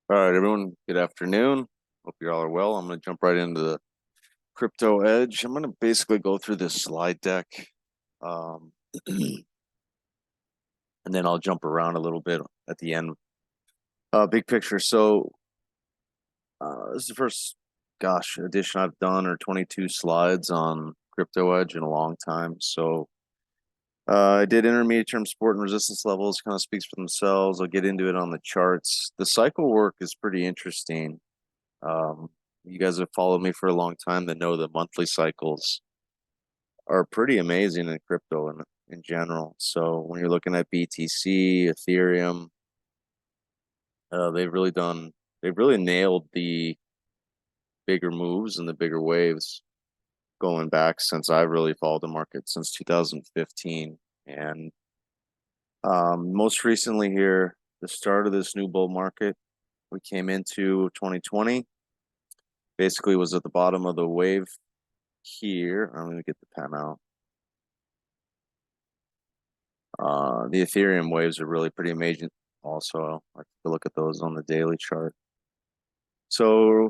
All right, everyone. Good afternoon. Hope you all are well. I'm going to jump right into the crypto edge. I'm going to basically go through this slide deck, um, and then I'll jump around a little bit at the end. Big picture. This is the first, edition I've done, or 22 slides on crypto edge in a long time. I did intermediate term support and resistance levels. Kind of speaks for themselves. I'll get into it on the charts. The cycle work is pretty interesting. Um, you guys have followed me for a long time that know the monthly cycles are pretty amazing in crypto in general. So when you're looking at BTC, Ethereum, they've really nailed the bigger moves and the bigger waves going back since I've really followed the market since 2015. And most recently here, the start of this new bull market, we came into 2020, basically was at the bottom of the wave here. I'm going to get the pen out. The Ethereum waves are really pretty amazing. Also, I like to look at those on the daily chart. So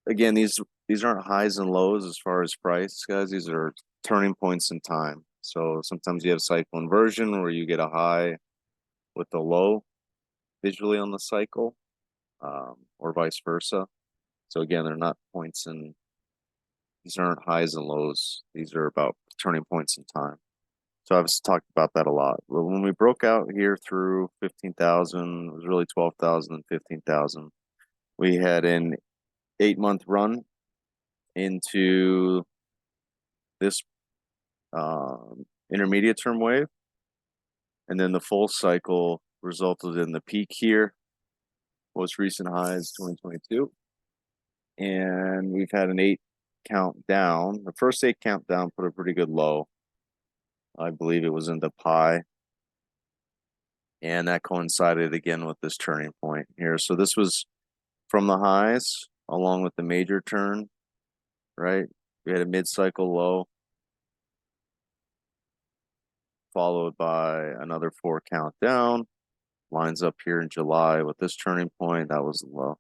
again, these aren't highs and lows as far as price, guys. These are turning points in time. So sometimes you have cycle inversion where you get a high with a low visually on the cycle, or vice versa. So again, they're not points in. These aren't highs and lows. These are about turning points in time. So I've talked about that a lot. But when we broke out here through 15,000, it was really 12,000 and 15,000. We had an 8-month run into this intermediate term wave. And then the full cycle resulted in the peak here, most recent highs 2022. And we've had an 8 count down. The first 8 count down put a pretty good low. I believe it was in the pi. And that coincided again with this turning point here. So this was from the highs along with the major turn, right? We had a mid-cycle low followed by another 4 count down. Lines up here in July with this turning point. That was the low.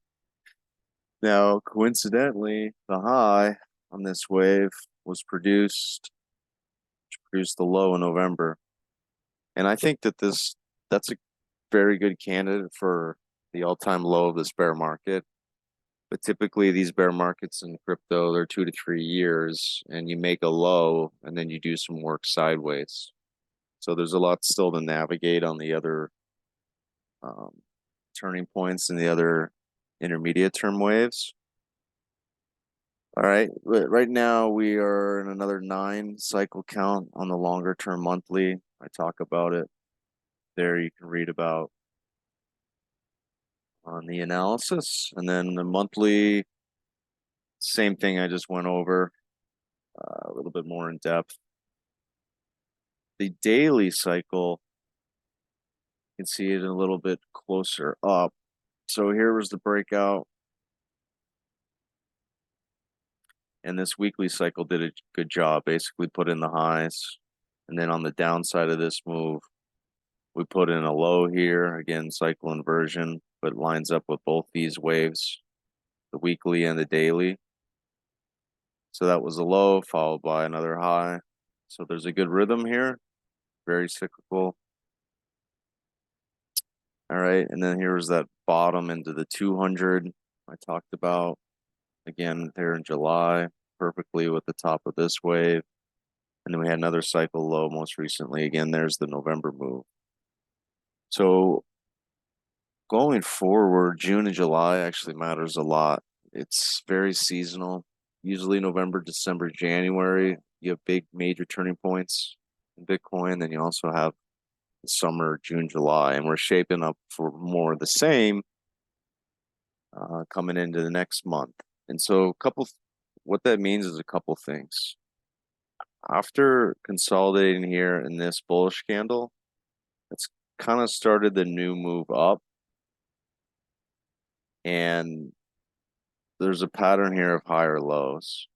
Now, coincidentally, the high on this wave was produced the low in November. And I think that's a very good candidate for the all-time low of this bear market. But typically these bear markets in crypto, they're 2 to 3 years, and you make a low and then you do some work sideways. So there's a lot still to navigate on the other um, turning points and the other intermediate term waves. All right, right now we are in another 9 cycle count on the longer term monthly. I talk about it there. You can read about on the analysis, and then the monthly, same thing I just went over a little bit more in depth. The daily cycle, you can see it a little bit closer up. So here was the breakout. And this weekly cycle did a good job, basically put in the highs. And then on the downside of this move, we put in a low here, again, cycle inversion, but lines up with both these waves, the weekly and the daily. So that was a low followed by another high. So there's a good rhythm here, very cyclical. All right, and then here was that bottom into the 200 I talked about. Again, there in July, perfectly with the top of this wave. And then we had another cycle low most recently. Again, there's the November move. So going forward, June and July actually matters a lot. It's very seasonal. Usually November, December, January, you have big major turning points in Bitcoin. Then you also have the summer, June, July, and we're shaping up for more of the same coming into the next month. And so what that means is a couple things. After consolidating here in this bullish candle, it's kind of started the new move up. And there's a pattern here of higher lows.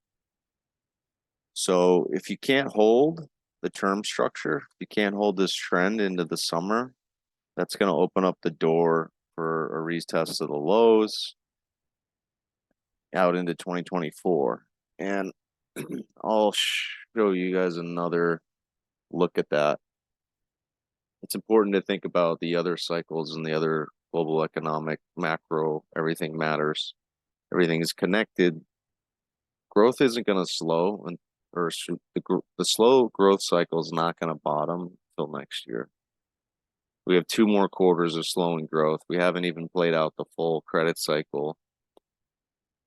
So if you can't hold the term structure, if you can't hold this trend into the summer, that's going to open up the door for a retest of the lows out into 2024. And I'll show you guys another look at that. It's important to think about the other cycles and the other global economic macro. Everything matters. Everything is connected. Growth isn't going to slow, or the slow growth cycle is not going to bottom until next year. We have 2 more quarters of slowing growth. We haven't even played out the full credit cycle.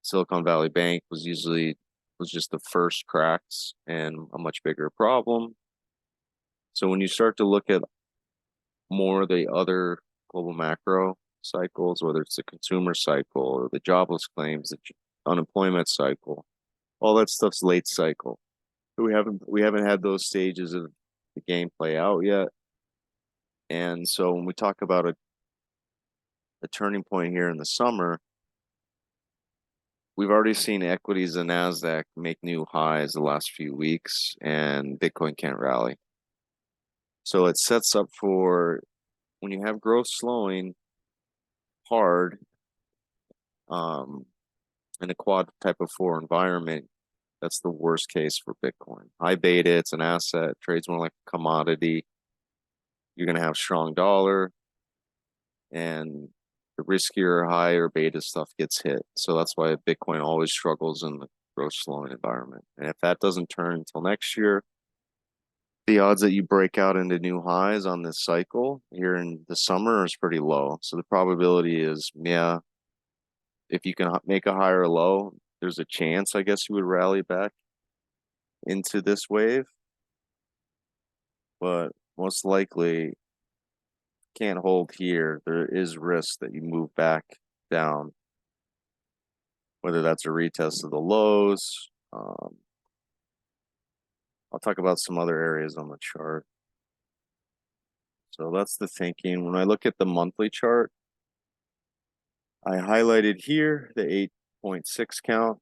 Silicon Valley Bank was just the first cracks and a much bigger problem. So when you start to look at more of the other global macro cycles, whether it's the consumer cycle or the jobless claims, the unemployment cycle, all that stuff's late cycle. We haven't had those stages of the game play out yet. And so when we talk about a turning point here in the summer, we've already seen equities and NASDAQ make new highs the last few weeks, and Bitcoin can't rally. So it sets up for when you have growth slowing hard in a quad type of 4 environment, that's the worst case for Bitcoin. High beta, it's an asset, trades more like a commodity. You're going to have strong dollar, and the riskier, higher beta stuff gets hit. So that's why Bitcoin always struggles in the growth slowing environment. And if that doesn't turn until next year, the odds that you break out into new highs on this cycle here in the summer is pretty low. So the probability is, yeah, if you can make a higher low, there's a chance, I guess, you would rally back into this wave. But most likely can't hold here. There is risk that you move back down, whether that's a retest of the lows. I'll talk about some other areas on the chart. So that's the thinking. When I look at the monthly chart, I highlighted here the 8.6 count.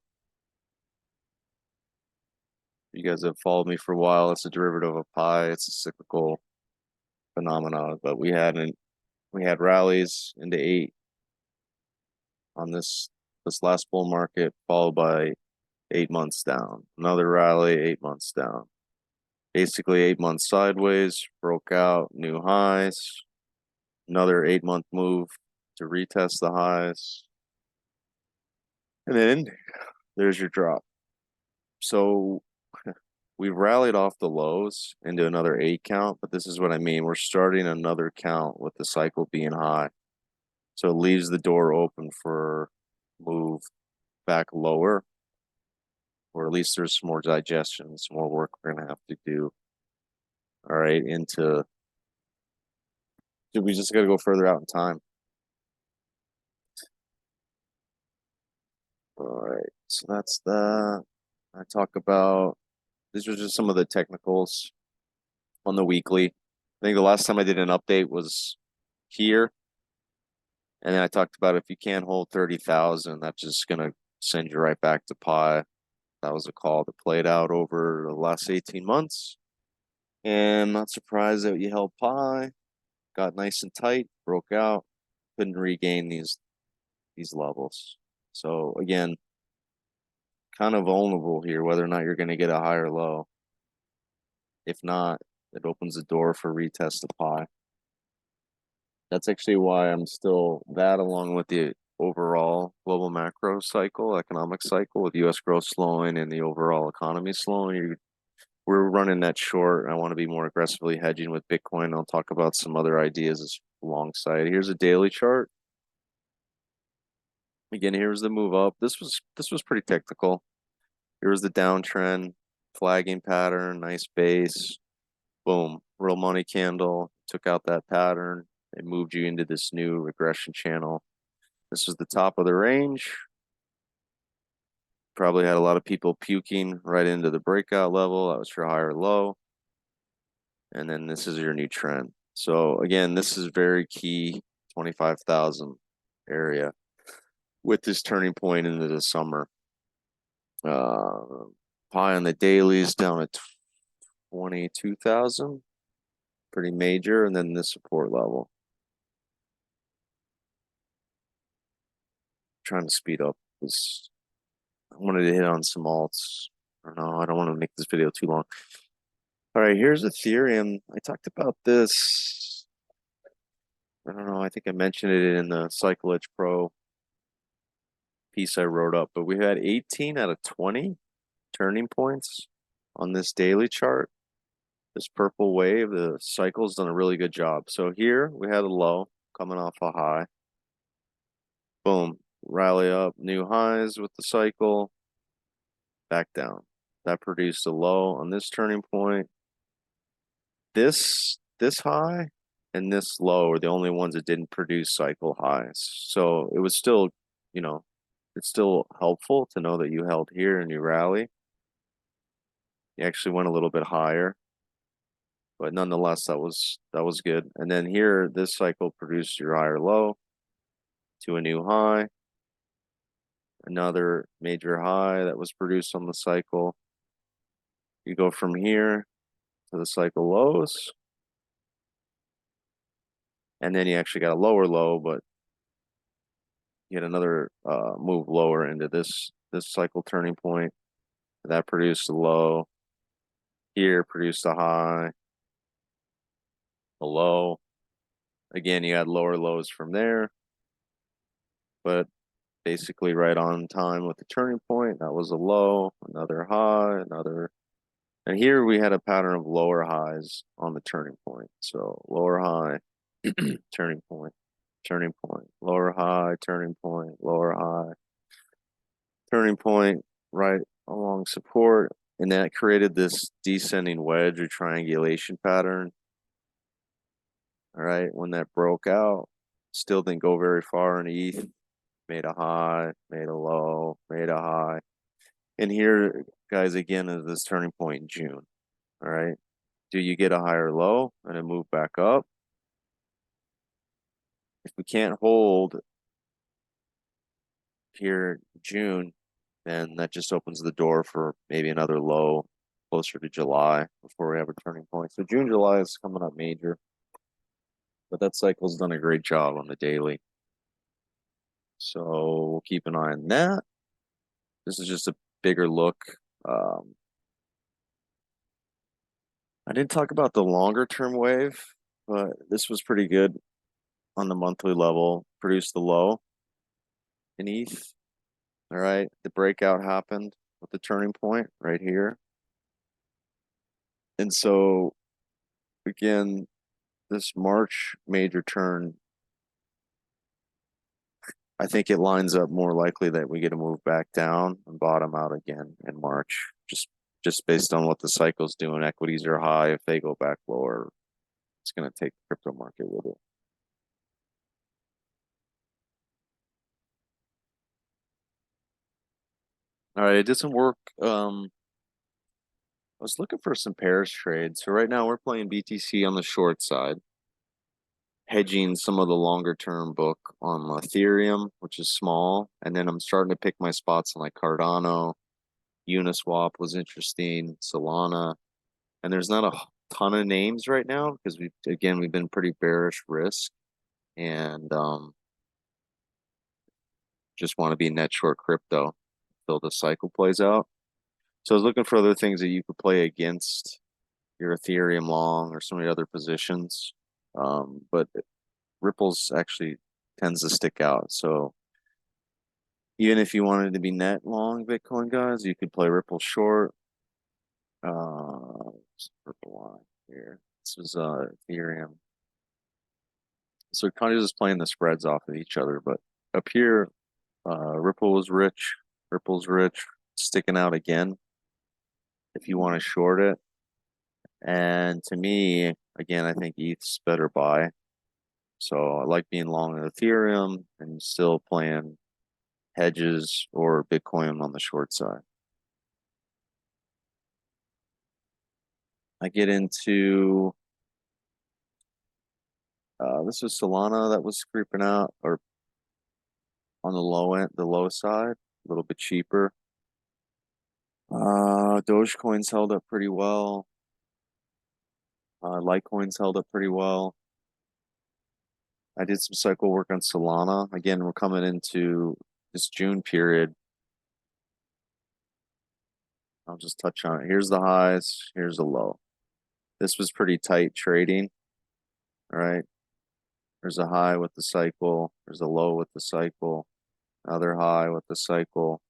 You guys have followed me for a while. It's a derivative of pi. It's a cyclical phenomenon, but we had rallies into 8 on this last bull market, followed by 8 months down. Another rally, 8 months down. Basically 8 months sideways, broke out, new highs. Another 8-month move to retest the highs. And then there's your drop. So we've rallied off the lows into another 8 count, but this is what I mean. We're starting another count with the cycle being high. So it leaves the door open for move back lower, or at least there's some more digestion, some more work we're going to have to do. All right, we just got to go further out in time. All right, so that's that. I talk about, these are just some of the technicals on the weekly. I think the last time I did an update was here. And then I talked about if you can't hold 30,000, that's just going to send you right back to pi. That was a call that played out over the last 18 months. And not surprised that you held pi, got nice and tight, broke out, couldn't regain these levels. So again, kind of vulnerable here, whether or not you're going to get a higher low. If not, it opens the door for retest of pi. That's actually why I'm still that, along with the overall global macro cycle, economic cycle, with U.S. growth slowing and the overall economy slowing. We're running that short. I want to be more aggressively hedging with Bitcoin. I'll talk about some other ideas alongside. Here's a daily chart. Again, here's the move up. This was pretty technical. Here's the downtrend, flagging pattern, nice base. Boom, real money candle, took out that pattern. It moved you into this new regression channel. This is the top of the range. Probably had a lot of people puking right into the breakout level. That was your higher low. And then this is your new trend. So again, this is very key, 25,000 area with this turning point into the summer. Pi on the dailies down at 22,000, pretty major, and then this support level. trying to speed up this. I wanted to hit on some alts. I don't know. I don't want to make this video too long. All right, here's Ethereum. I talked about this. I don't know. I think I mentioned it in the CycleEdge Pro piece I wrote up, but we had 18 out of 20 turning points on this daily chart. This purple wave, the cycle's done a really good job. So here we had a low coming off a high. Boom, rally up, new highs with the cycle, back down. That produced a low on this turning point. This high and this low are the only ones that didn't produce cycle highs. So it was still, you know, it's still helpful to know that you held here and you rally. You actually went a little bit higher, but nonetheless, that was good. And then here, this cycle produced your higher low to a new high, another major high that was produced on the cycle. You go from here to the cycle lows, and then you actually got a lower low, but you had another move lower into this cycle turning point. That produced a low. Here produced a high, a low. Again, you had lower lows from there, but basically right on time with the turning point. That was a low, another high, another. And here we had a pattern of lower highs on the turning point. So lower high, turning point, lower high, turning point, lower high, turning point, right along support. And that created this descending wedge or triangulation pattern. All right, when that broke out, still didn't go very far in ETH, made a high, made a low, made a high. And here, guys, again, is this turning point in June. All right, do you get a higher low and a move back up? If we can't hold here June, then that just opens the door for maybe another low closer to July before we have a turning point. So June, July is coming up major, but that cycle's done a great job on the daily. So we'll keep an eye on that. This is just a bigger look. I didn't talk about the longer term wave, but this was pretty good on the monthly level. Produced the low in ETH. All right, the breakout happened with the turning point right here. And so again, this March major turn, I think it lines up more likely that we get a move back down and bottom out again in March, just based on what the cycle's doing. Equities are high. If they go back lower, it's going to take the crypto market with it. All right, it did some work. I was looking for some pairs trades. So right now we're playing BTC on the short side, hedging some of the longer term book on Ethereum, which is small. And then I'm starting to pick my spots on like Cardano, Uniswap was interesting, Solana. And there's not a ton of names right now because we've been pretty bearish risk and just want to be net short crypto until the cycle plays out. So I was looking for other things that you could play against your Ethereum long or some of the other positions. But Ripple's actually tends to stick out. So even if you wanted to be net long Bitcoin, guys, you could play Ripple short. Ripple line here. This was Ethereum. So kind of just playing the spreads off of each other. But up here, Ripple was rich. Ripple's rich, sticking out again if you want to short it. And to me, again, I think ETH's better buy. So I like being long in Ethereum and still playing hedges or Bitcoin on the short side. I get into this was Solana that was creeping out or on the low end, the low side, a little bit cheaper. Dogecoin's held up pretty well. Litecoin's held up pretty well. I did some cycle work on Solana. Again, we're coming into this June period. I'll just touch on it. Here's the highs, here's the low. This was pretty tight trading, all right? There's a high with the cycle, there's a low with the cycle, another high with the cycle.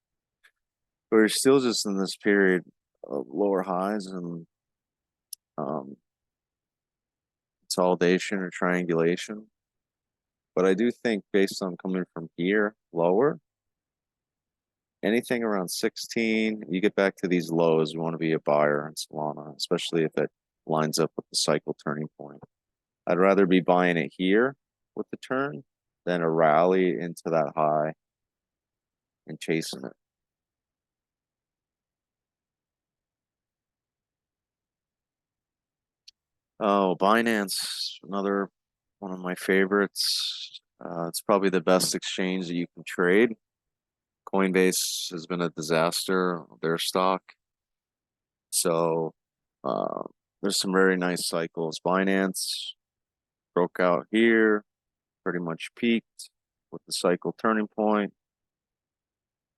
But we're still just in this period of lower highs and um, consolidation or triangulation. But I do think based on coming from here lower, anything around 16, you get back to these lows, you want to be a buyer in Solana, especially if it lines up with the cycle turning point. I'd rather be buying it here with the turn than a rally into that high and chasing it. Oh, Binance, another one of my favorites. It's probably the best exchange that you can trade. Coinbase has been a disaster, their stock. So uh, there's some very nice cycles. Binance broke out here, pretty much peaked with the cycle turning point.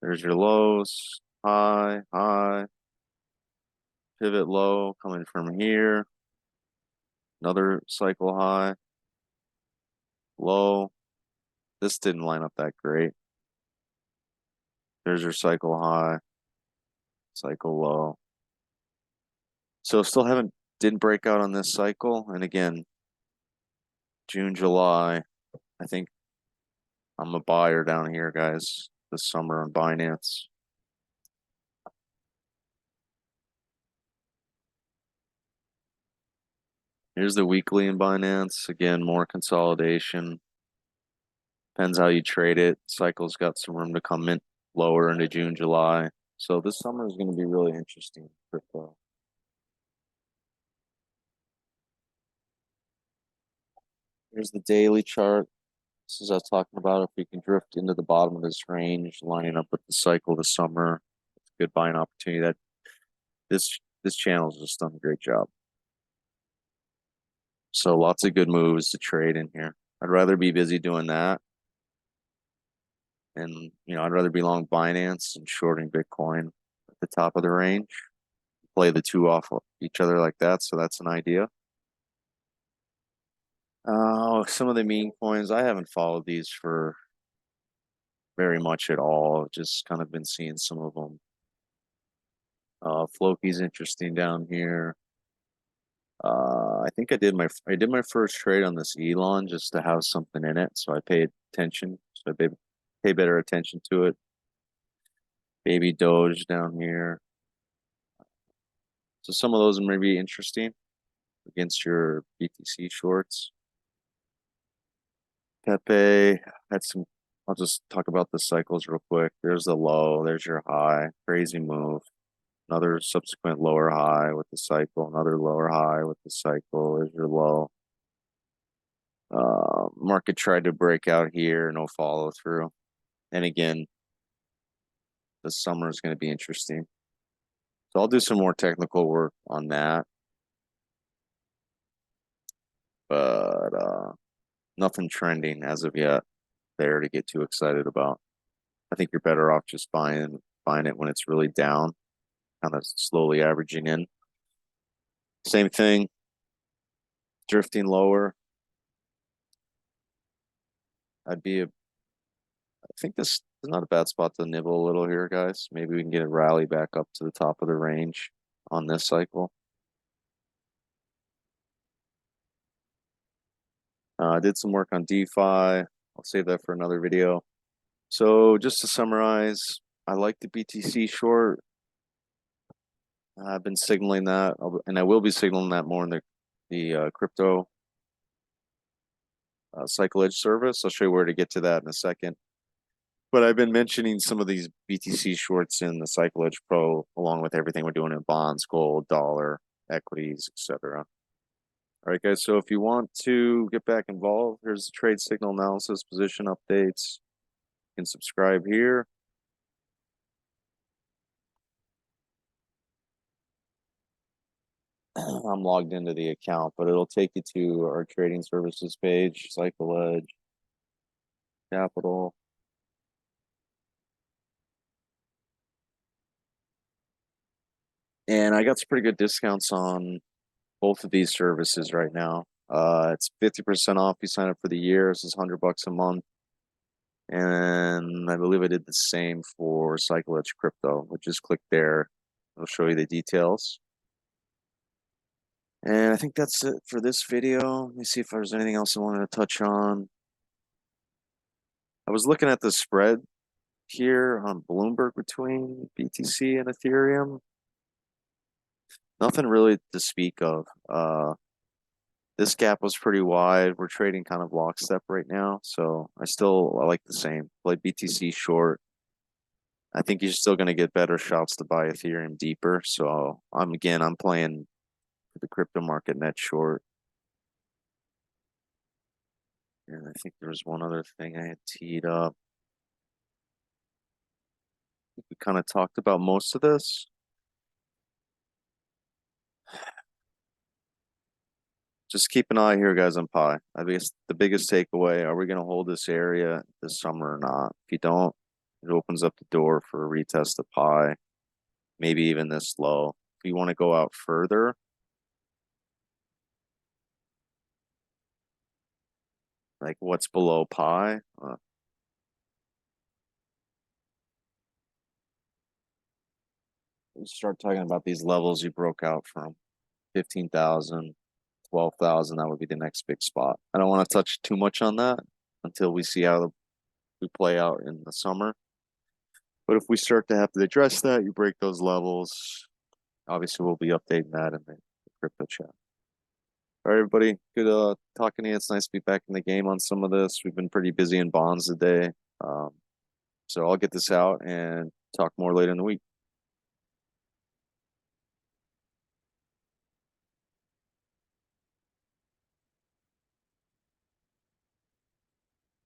There's your lows, high, high, pivot low coming from here. Another cycle high, low. This didn't line up that great. There's your cycle high, cycle low. So still didn't break out on this cycle. And again, June, July, I think I'm a buyer down here, guys, this summer on Binance. Here's the weekly in Binance. Again, more consolidation. Depends how you trade it. Cycle's got some room to come in lower into June, July. So this summer is going to be really interesting for crypto. Here's the daily chart. This is us talking about if we can drift into the bottom of this range, lining up with the cycle this summer. It's a good buying opportunity. That this channel's just done a great job. So lots of good moves to trade in here. I'd rather be busy doing that. And I'd rather be long Binance and shorting Bitcoin at the top of the range. Play the two off of each other like that. So that's an idea. Some of the meme coins, I haven't followed these for very much at all. Just kind of been seeing some of them. Floki's interesting down here. I think I did my first trade on this Elon just to have something in it, so I paid attention. So I pay better attention to it. Baby Doge down here. So some of those may be interesting against your BTC shorts. Pepe had some. I'll just talk about the cycles real quick. There's the low. There's your high. Crazy move. Another subsequent lower high with the cycle. Another lower high with the cycle. There's your low. Market tried to break out here. No follow through. And again, the summer is going to be interesting. So I'll do some more technical work on that. But nothing trending as of yet there to get too excited about. I think you're better off just buying it when it's really down, kind of slowly averaging in. Same thing, drifting lower. I think this is not a bad spot to nibble a little here, guys. Maybe we can get a rally back up to the top of the range on this cycle. I did some work on DeFi. I'll save that for another video. So just to summarize, I like the BTC short. I've been signaling that, and I will be signaling that more in the crypto CycleEdge service. I'll show you where to get to that in a second. But I've been mentioning some of these BTC shorts in the CycleEdge Pro, along with everything we're doing in bonds, gold, dollar, equities, etc. All right, guys. So if you want to get back involved, here's the trade signal analysis, position updates. You can subscribe here. I'm logged into the account, but it'll take you to our trading services page, CycleEdge, Capital. And I got some pretty good discounts on both of these services right now. It's 50% off. You sign up for the year. This is $100 a month. And I believe I did the same for CycleEdge Crypto. But just click there. It'll show you the details. And I think that's it for this video. Let me see if there's anything else I wanted to touch on. I was looking at the spread here on Bloomberg between BTC and Ethereum. Nothing really to speak of. This gap was pretty wide. We're trading kind of lockstep right now, so I like the same. Play BTC short. I think you're still going to get better shots to buy Ethereum deeper. So I'm playing the crypto market net short. And I think there was one other thing I had teed up. We kind of talked about most of this. Just keep an eye here, guys, on Pi. I guess the biggest takeaway, are we going to hold this area this summer or not? If you don't, it opens up the door for a retest of Pi, maybe even this low. If you want to go out further, like what's below Pi, we start talking about these levels you broke out from 15,000, 12,000. That would be the next big spot. I don't want to touch too much on that until we see how we play out in the summer. But if we start to have to address that, you break those levels. Obviously, we'll be updating that in the crypto chat. All right, everybody. Good talking to you. It's nice to be back in the game on some of this. We've been pretty busy in bonds today. So I'll get this out and talk more later in the week.